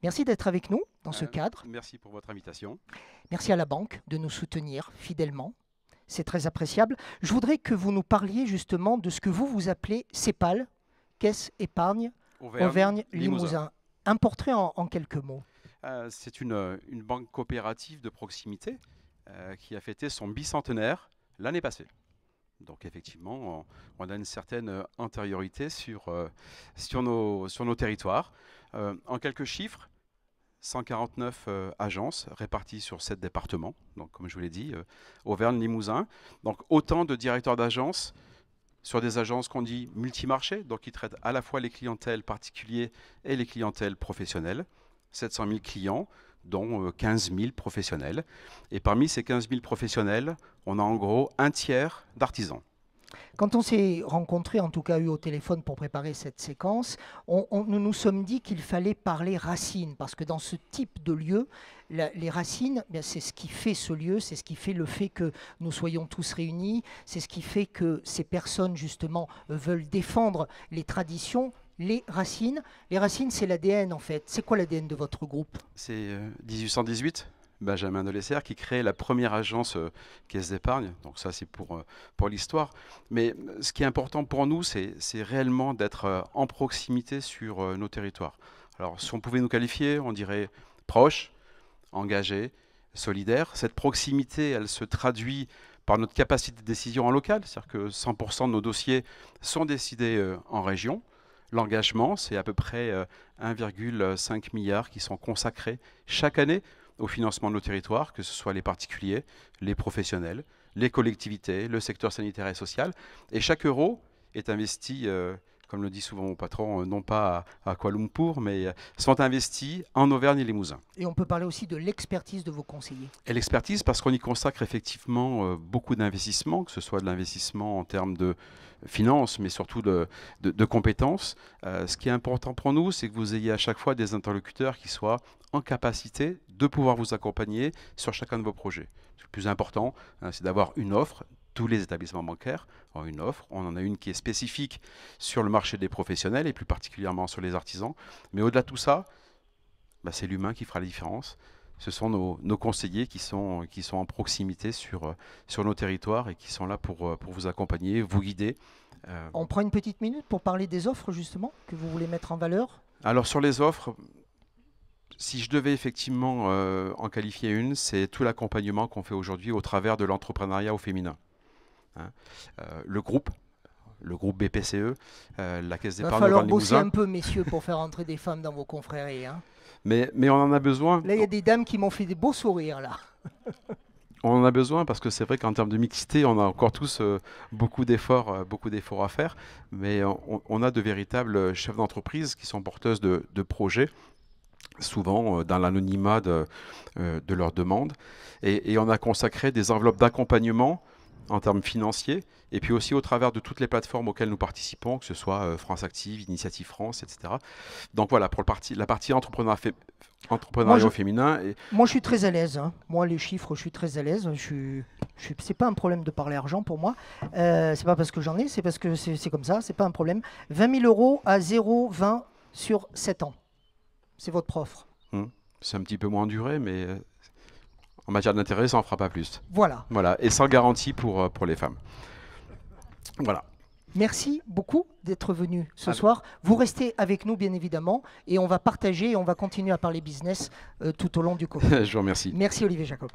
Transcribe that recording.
Merci d'être avec nous dans ce cadre. Merci pour votre invitation. Merci à la banque de nous soutenir fidèlement. C'est très appréciable. Je voudrais que vous nous parliez justement de ce que vous appelez CEPAL, Caisse Épargne Auvergne-Limousin. Un portrait en quelques mots. C'est une banque coopérative de proximité qui a fêté son bicentenaire l'année passée. Donc effectivement, on a une certaine antériorité sur nos territoires. En quelques chiffres, 149 agences réparties sur 7 départements, donc comme je vous l'ai dit, Auvergne-Limousin. Donc autant de directeurs d'agences sur des agences qu'on dit multimarché, donc qui traitent à la fois les clientèles particuliers et les clientèles professionnelles. 700 000 clients, dont 15 000 professionnels. Et parmi ces 15 000 professionnels, on a en gros un tiers d'artisans. Quand on s'est rencontrés, en tout cas eu au téléphone pour préparer cette séquence, nous nous sommes dit qu'il fallait parler racines, parce que dans ce type de lieu, les racines, c'est ce qui fait ce lieu, c'est ce qui fait le fait que nous soyons tous réunis, c'est ce qui fait que ces personnes justement veulent défendre les traditions. Les racines, c'est l'ADN en fait. C'est quoi l'ADN de votre groupe? C'est 1818, Benjamin de Lesser qui crée la première agence caisse d'épargne. Donc ça c'est pour l'histoire. Mais ce qui est important pour nous, c'est réellement d'être en proximité sur nos territoires. Alors si on pouvait nous qualifier, on dirait proche, engagé, solidaire. Cette proximité, elle se traduit par notre capacité de décision en local. C'est-à-dire que 100% de nos dossiers sont décidés en région. L'engagement, c'est à peu près 1,5 milliard qui sont consacrés chaque année au financement de nos territoires, que ce soit les particuliers, les professionnels, les collectivités, le secteur sanitaire et social. Et chaque euro est investi, comme le dit souvent mon patron, non pas à Kuala Lumpur, mais sont investis en Auvergne et Limousin. Et on peut parler aussi de l'expertise de vos conseillers. Et l'expertise, parce qu'on y consacre effectivement beaucoup d'investissements, que ce soit de l'investissement en termes de finances, mais surtout de compétences. Ce qui est important pour nous, c'est que vous ayez à chaque fois des interlocuteurs qui soient en capacité de pouvoir vous accompagner sur chacun de vos projets. Le plus important, c'est d'avoir une offre. Tous les établissements bancaires ont une offre. On en a une qui est spécifique sur le marché des professionnels et plus particulièrement sur les artisans. Mais au-delà de tout ça, c'est l'humain qui fera la différence. Ce sont nos conseillers qui sont en proximité sur nos territoires et qui sont là pour vous accompagner, vous guider. On prend une petite minute pour parler des offres justement que vous voulez mettre en valeur. Alors sur les offres, si je devais effectivement en qualifier une, c'est tout l'accompagnement qu'on fait aujourd'hui au travers de l'entrepreneuriat au féminin. Le groupe BPCE, la Caisse d'épargne Auvergne-Limousin. Il va falloir bosser un peu, messieurs, pour faire entrer des femmes dans vos confréries. Hein. Mais on en a besoin. Là, il y a des dames qui m'ont fait des beaux sourires, là. On en a besoin parce que c'est vrai qu'en termes de mixité, on a encore tous beaucoup d'efforts à faire. Mais on a de véritables chefs d'entreprise qui sont porteuses de projets, souvent dans l'anonymat de leurs demandes. Et on a consacré des enveloppes d'accompagnement en termes financiers, et puis aussi au travers de toutes les plateformes auxquelles nous participons, que ce soit France Active, Initiative France, etc. Donc voilà, pour la partie entrepreneuriat au féminin. Moi, je suis très à l'aise. Hein. Moi, les chiffres, je suis très à l'aise. C'est pas un problème de parler argent pour moi. C'est pas parce que j'en ai, c'est parce que c'est comme ça, c'est pas un problème. 20 000 euros à 0,20 sur 7 ans. C'est votre offre. C'est un petit peu moins en durée, mais en matière d'intérêt, ça n'en fera pas plus. Voilà. Et sans garantie pour les femmes. Voilà. Merci beaucoup d'être venu ce soir. Vous restez avec nous, bien évidemment, et on va partager et on va continuer à parler business tout au long du cours. Je vous remercie. Merci, Olivier Jacob.